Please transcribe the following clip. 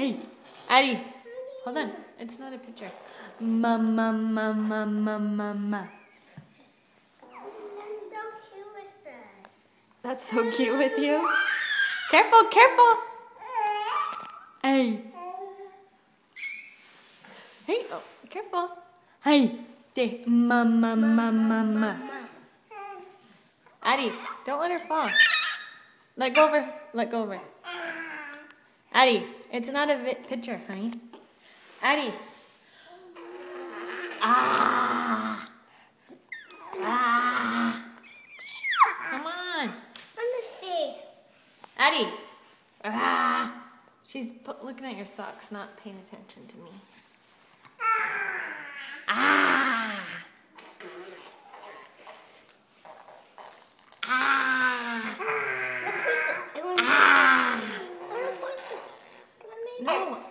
Hey, Addie, hold on. It's not a picture. Ma ma ma ma ma ma ma. That's so cute with you. Careful, careful. Hey. Hey, oh, careful. Hey, say ma ma ma ma ma. Addie, don't let her fall. Let go of her. Let go of her. Addie, it's not a picture, honey. Addie. Ah. Ah. Come on. Let me see. Addie. Ah. She's looking at your socks, not paying attention to me. Ah. Ah. Ah. No,